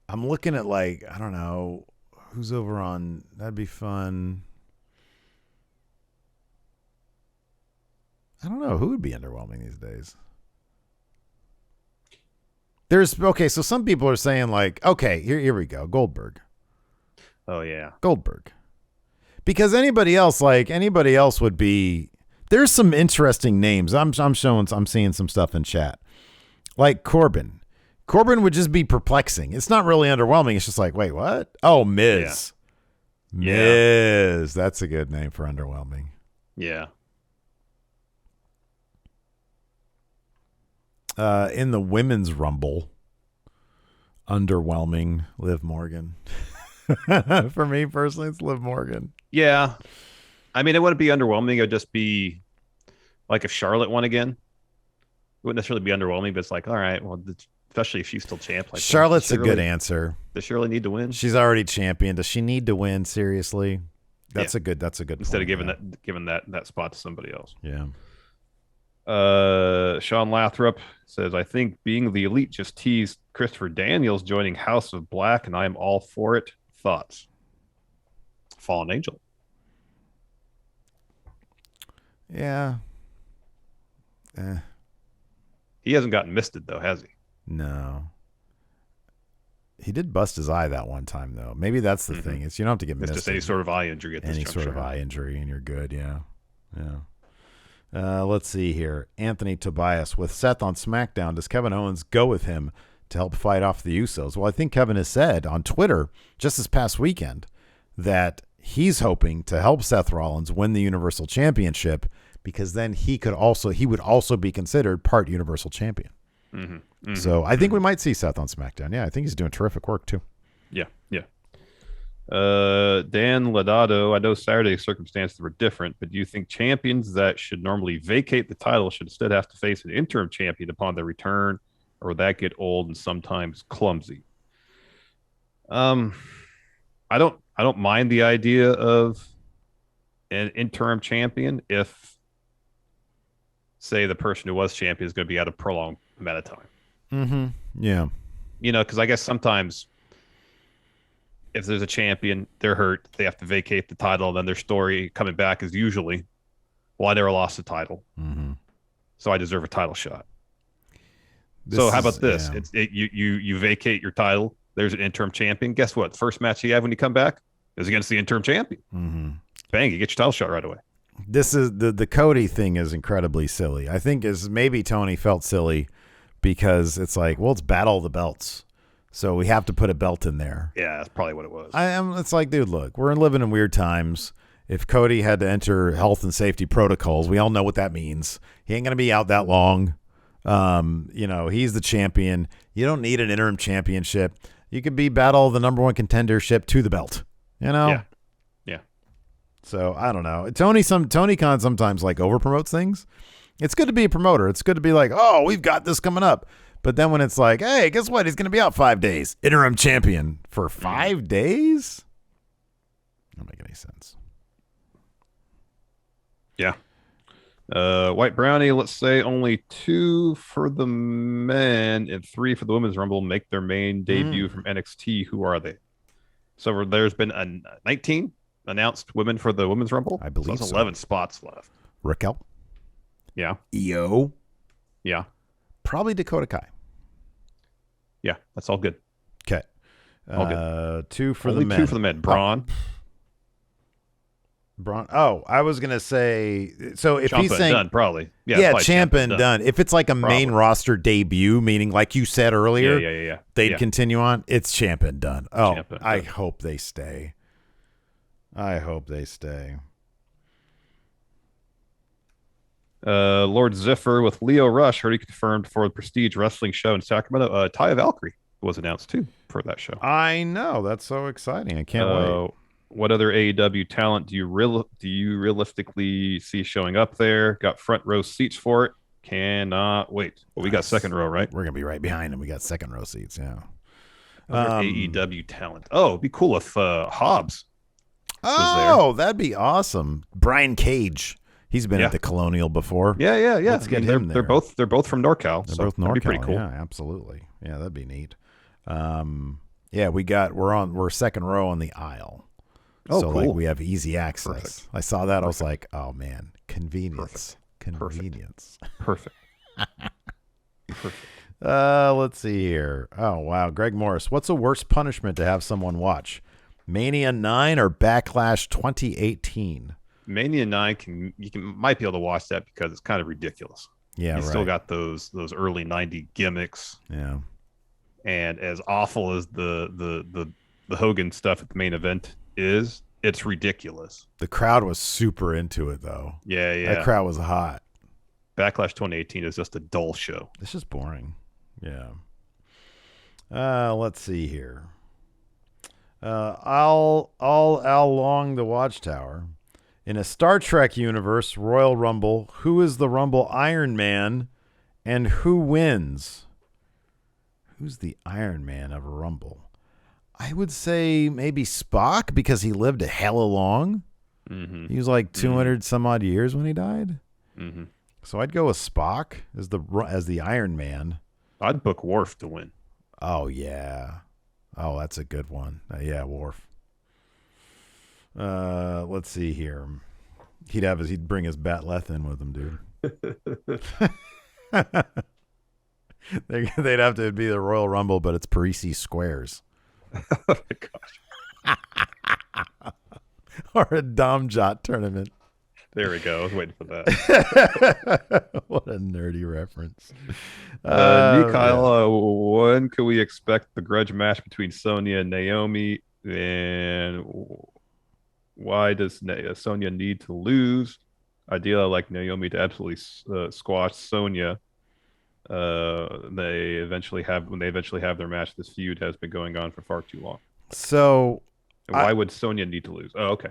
I'm looking at, like, I don't know who's over on. That'd be fun. I don't know who would be underwhelming these days. So some people are saying, like, okay, here we go, Goldberg. Oh yeah, Goldberg. Because anybody else would be. There's some interesting names. I'm seeing some stuff in chat. Like Corbin. Corbin would just be perplexing. It's not really underwhelming. It's just like, wait, what? Oh, Miz. Yeah. Miz. That's a good name for underwhelming. Yeah. In the women's Rumble, underwhelming, Liv Morgan. For me personally, it's Liv Morgan. Yeah. I mean, it wouldn't be underwhelming. It would just be like if Charlotte won again. It wouldn't necessarily be underwhelming, but it's like, all right, well, especially if she's still champ. Like, Charlotte's a good answer. Does Shirley need to win? She's already champion. Does she need to win? Seriously? That's a good instead of giving that spot to somebody else. Yeah. Sean Lathrop says, I think being the elite just teased Christopher Daniels joining House of Black, and I'm all for it. Thoughts? Fallen Angel. Yeah. He hasn't gotten misted, though, has he? No. He did bust his eye that one time, though. Maybe that's the thing. It's you don't have to get misted. It's just any sort of eye injury at this juncture. Any sort of eye injury, and you're good, yeah. Let's see here. Anthony Tobias, with Seth on SmackDown, does Kevin Owens go with him to help fight off the Usos? Well, I think Kevin has said on Twitter just this past weekend that he's hoping to help Seth Rollins win the Universal Championship, because then he would also be considered part Universal Champion. So I think we might see Seth on SmackDown. Yeah, I think he's doing terrific work too. Yeah. Dan Ladado, I know Saturday's circumstances were different, but do you think champions that should normally vacate the title should instead have to face an interim champion upon their return, or would that get old and sometimes clumsy? I don't mind the idea of an interim champion if, say, the person who was champion is going to be out a prolonged amount of time. Yeah. Because I guess sometimes if there's a champion, they're hurt, they have to vacate the title, and then their story coming back is usually, well, I never lost the title, so I deserve a title shot. So how about this? Yeah. You vacate your title. There's an interim champion. Guess what? First match you have when you come back is against the interim champion. Bang, you get your title shot right away. This is the Cody thing is incredibly silly. I think is maybe Tony felt silly because it's like, well, it's Battle of the Belts, so we have to put a belt in there. Yeah, that's probably what it was. It's like, dude, look, we're living in weird times. If Cody had to enter health and safety protocols, we all know what that means. He ain't gonna be out that long. He's the champion. You don't need an interim championship. You could be battle the number one contendership to the belt. Yeah. So I don't know. Tony Khan sometimes like over promotes things. It's good to be a promoter. It's good to be like, oh, we've got this coming up. But then when it's like, hey, guess what? He's going to be out 5 days. Interim champion for 5 days? Don't make any sense. Yeah. White Brownie, let's say only 2 for the men and 3 for the women's Rumble make their main debut from NXT. Who are they? So there's been 19 announced women for the Women's Rumble. I believe there's so. 11 spots left. Raquel. Yeah. Io. Yeah. Probably Dakota Kai. Yeah. That's all good. Okay. All good. Two for Only the men. two for the men. Braun. Braun. Oh, I was gonna say. So if Ciampa he's saying done, probably. yeah, Ciampa done. If it's like a main roster debut, meaning like you said earlier, yeah. they'd continue on. It's Ciampa done. Oh, Ciampa I done. hope they stay. I hope they stay. Lord Ziffer with Leo Rush already confirmed for the Prestige Wrestling show in Sacramento. Taya Valkyrie was announced too for that show. I know, that's so exciting. I can't wait. What other AEW talent do you realistically see showing up there? Got front row seats for it. Cannot wait. Well, we got second row, right? We're gonna be right behind them. We got second row seats. Yeah. AEW talent. Oh, it'd be cool if Hobbs. Oh, that'd be awesome. Brian Cage. He's been at the Colonial before. Yeah. Let's get him there. They're both from NorCal. They're so both NorCal. That'd be pretty cool. Yeah, absolutely. Yeah, that'd be neat. Yeah, we're second row on the aisle. Oh, so cool. like we have easy access. Perfect. I saw that. Perfect. I was like, oh man, convenience. Perfect. Let's see here. Oh wow, Greg Morris. What's the worst punishment to have someone watch? Mania 9 or Backlash 2018? Mania 9 might be able to watch that because it's kind of ridiculous. Yeah, you still got those early 90 gimmicks. Yeah. And as awful as the Hogan stuff at the main event is, it's ridiculous. The crowd was super into it though. Yeah. That crowd was hot. Backlash 2018 is just a dull show. It's just boring. Yeah. Let's see here. All along the Watchtower. In a Star Trek universe, Royal Rumble, who is the Rumble Iron Man and who wins? Who's the Iron Man of a Rumble? I would say maybe Spock because he lived a hella long. Mm-hmm. He was like 200 some odd years when he died. Mm-hmm. So I'd go with Spock as the Iron Man. I'd book Worf to win. Oh, yeah. Oh, that's a good one. Yeah, Worf. Let's see here. He'd bring his Batleth in with him, dude. They'd have to be the Royal Rumble, but it's Parisi Squares. Oh my gosh. Or a Domjot tournament. There we go. I was waiting for that. What a nerdy reference. Kyle, when could we expect the grudge match between Sonya and Naomi? And why does Sonya need to lose? Ideally, I like Naomi to absolutely squash Sonya. When they eventually have their match, this feud has been going on for far too long. So and why would Sonya need to lose? Oh, okay.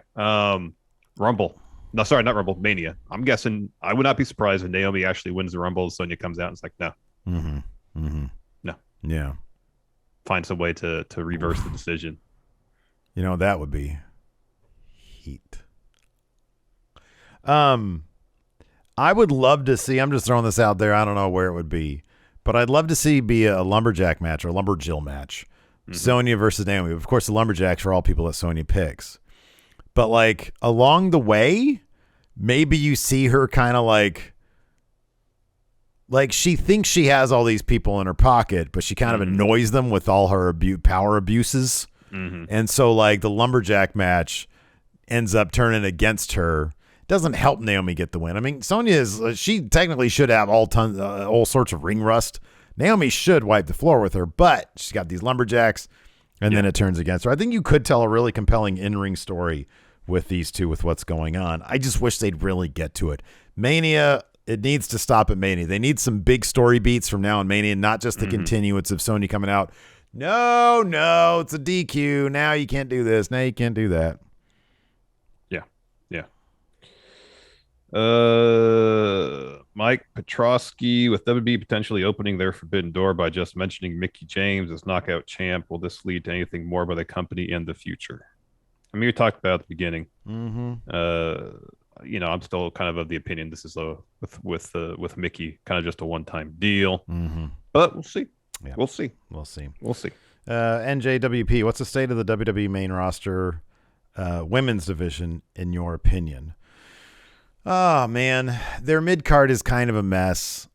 Rumble. No, sorry, not Rumble. Mania. I'm guessing I would not be surprised if Naomi actually wins the Rumble. Sonya comes out and it's like, no. Mm-hmm. Mm-hmm. No. Yeah. Find some way to reverse the decision. You know, that would be heat. I would love to see, I'm just throwing this out there, I don't know where it would be, but I'd love to see be a lumberjack match or a lumberjill match. Mm-hmm. Sonya versus Naomi. Of course, the lumberjacks are all people that Sonya picks. But like along the way, maybe you see her kind of like she thinks she has all these people in her pocket, but she kind of annoys them with all her power abuses. Mm-hmm. And so like the lumberjack match ends up turning against her. Doesn't help Naomi get the win. I mean, Sonya she technically should have all sorts of ring rust. Naomi should wipe the floor with her, but she's got these lumberjacks, and then it turns against her. I think you could tell a really compelling in-ring story with these two, with what's going on. I just wish they'd really get to it. Mania, it needs to stop at Mania. They need some big story beats from now on Mania, not just the continuance of Sonya coming out. No, it's a DQ. Now you can't do this. Now you can't do that. Mike Petrosky with WWE potentially opening their forbidden door by just mentioning Mickie James as knockout champ. Will this lead to anything more by the company in the future? I mean, we talked about at the beginning. Mm-hmm. I'm still kind of the opinion this is with Mickie kind of just a one-time deal. Mm-hmm. But we'll see. Yeah. We'll see. We'll see. We'll see. NJWP, what's the state of the WWE main roster women's division in your opinion? Oh, man, their mid-card is kind of a mess.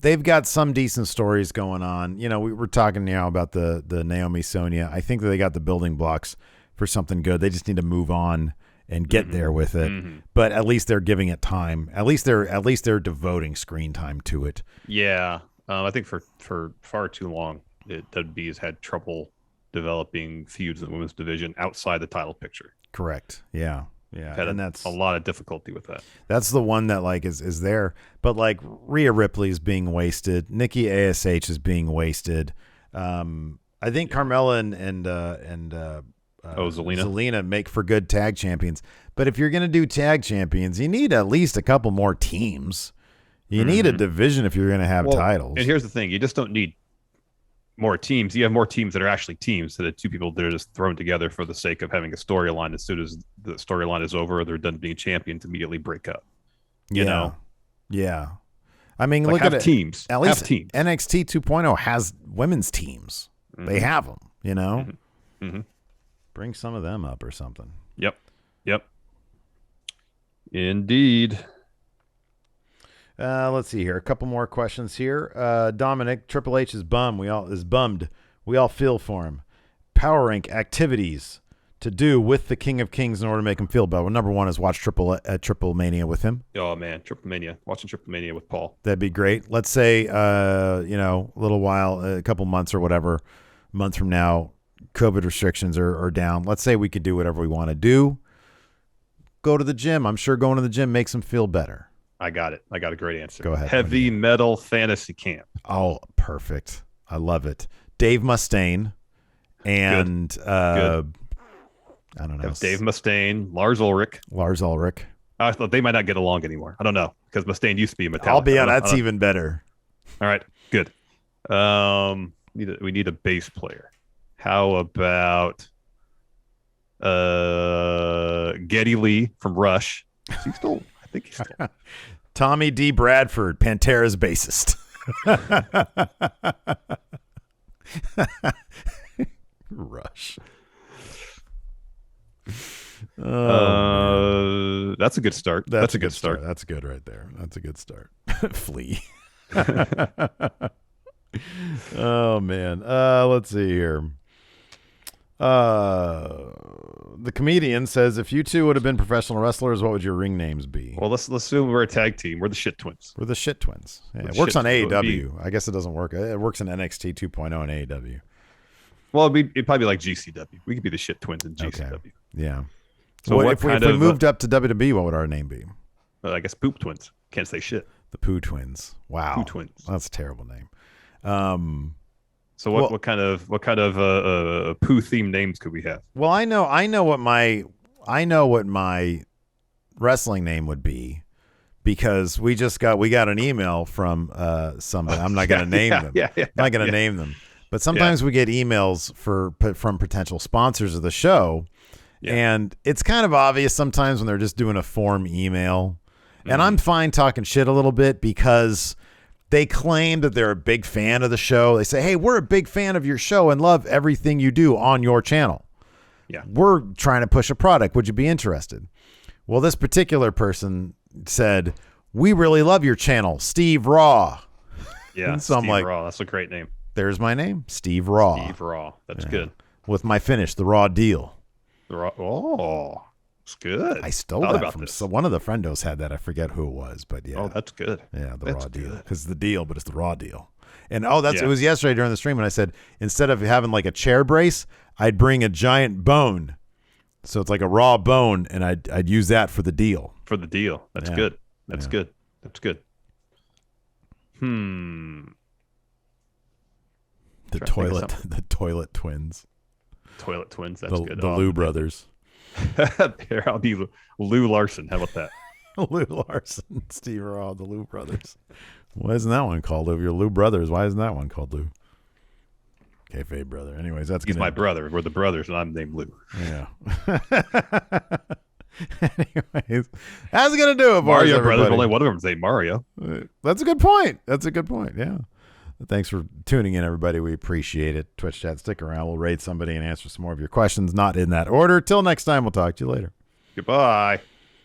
They've got some decent stories going on. You know, we were talking now about the Naomi Sonya. I think that they got the building blocks for something good. They just need to move on and get there with it. But at least they're giving it time. At least they're devoting screen time to it. Yeah. I think for far too long, WWE has had trouble developing feuds in the women's division outside the title picture. Correct. Yeah. Yeah, and that's a lot of difficulty with that. That's the one that like is there, but like Rhea Ripley is being wasted. Nikki ASH is being wasted. I think Carmella and Zelina make for good tag champions. But if you're gonna do tag champions, you need at least a couple more teams. You need a division if you're gonna have titles. And here's the thing: you just don't need more teams. You have more teams that are actually teams, so that two people that are just thrown together for the sake of having a storyline. As soon as the storyline is over, they're done being champions, immediately break up. You know? Yeah. I mean, like, look at it. Teams. At least teams. NXT 2.0 has women's teams. They have them, you know? Bring some of them up or something. Yep. Indeed. Let's see here. A couple more questions here. Dominic, Triple H is bummed. We all feel for him. Power rank activities to do with the King of Kings in order to make him feel better. Well, number one is watch Triple Mania with him. Oh man, Triple Mania. Watching Triple Mania with Paul. That'd be great. Let's say, a little while, a couple months or whatever, months from now, COVID restrictions are down. Let's say we could do whatever we want to do. Go to the gym. I'm sure going to the gym makes him feel better. I got it. I got a great answer. Go ahead. Heavy metal fantasy camp. Oh, perfect. I love it. Dave Mustaine and Good. I don't know. Dave Mustaine, Lars Ulrich. I thought they might not get along anymore. I don't know, because Mustaine used to be a Metallica. I'll be on. That's even better. All right, good. We need a bass player. How about Geddy Lee from Rush? Is he still? I think he's still. Tommy D. Bradford, Pantera's bassist. Rush. That's a good start. That's a good start. That's good right there. That's a good start. Flea. Oh man. Let's see here. The comedian says, if you two would have been professional wrestlers, what would your ring names be? Well, let's assume we're a tag team. We're the Shit Twins. We're the Shit Twins. Yeah, it works on AEW. I guess it doesn't work. It works in NXT 2.0 and AEW. Well, it'd probably be like GCW. We could be the Shit Twins in GCW. Okay. Yeah. So if we moved up to WWE, what would our name be? I guess Poop Twins. Can't say shit. The Poo Twins. Wow. Poo Twins. That's a terrible name. So what kind of poo themed names could we have? Well, I know what my wrestling name would be, because we got an email from somebody. I'm not going to name them. I'm not going to name them. But sometimes we get emails from potential sponsors of the show, and it's kind of obvious sometimes when they're just doing a form email. And I'm fine talking shit a little bit because they claim that they're a big fan of the show. They say, hey, we're a big fan of your show and love everything you do on your channel. Yeah. We're trying to push a product. Would you be interested? Well, this particular person said, we really love your channel, Steve Raw. Yeah, so I'm like, Raw. That's a great name. There's my name, Steve Raw. Steve Raw. That's good. With my finish, the Raw Deal. The Raw. Oh, it's good. I stole that from one of the friendos had that. I forget who it was, but yeah. Oh, that's good. Yeah, Raw Deal. Because the deal, but it's the Raw Deal. And it was yesterday during the stream when I said, instead of having like a chair brace, I'd bring a giant bone. So it's like a raw bone, and I'd use that for the deal. For the deal. That's good. That's good. That's good. The toilet twins. Toilet twins. That's good. The Lou brothers. There, I'll be Lou Larson. How about that? Lou Larson, Steve Raw, the Lou brothers. Why isn't that one called Lou? Your Lou brothers. Why isn't that one called Lou? Kayfabe brother. Anyways, he's my brother. We're the brothers, and I'm named Lou. Yeah. Anyways, that's gonna do it for Mario us, brothers. Only one of them's named Mario. That's a good point. Yeah. Thanks for tuning in, everybody. We appreciate it. Twitch chat, stick around. We'll raid somebody and answer some more of your questions, not in that order. Till next time, we'll talk to you later. Goodbye.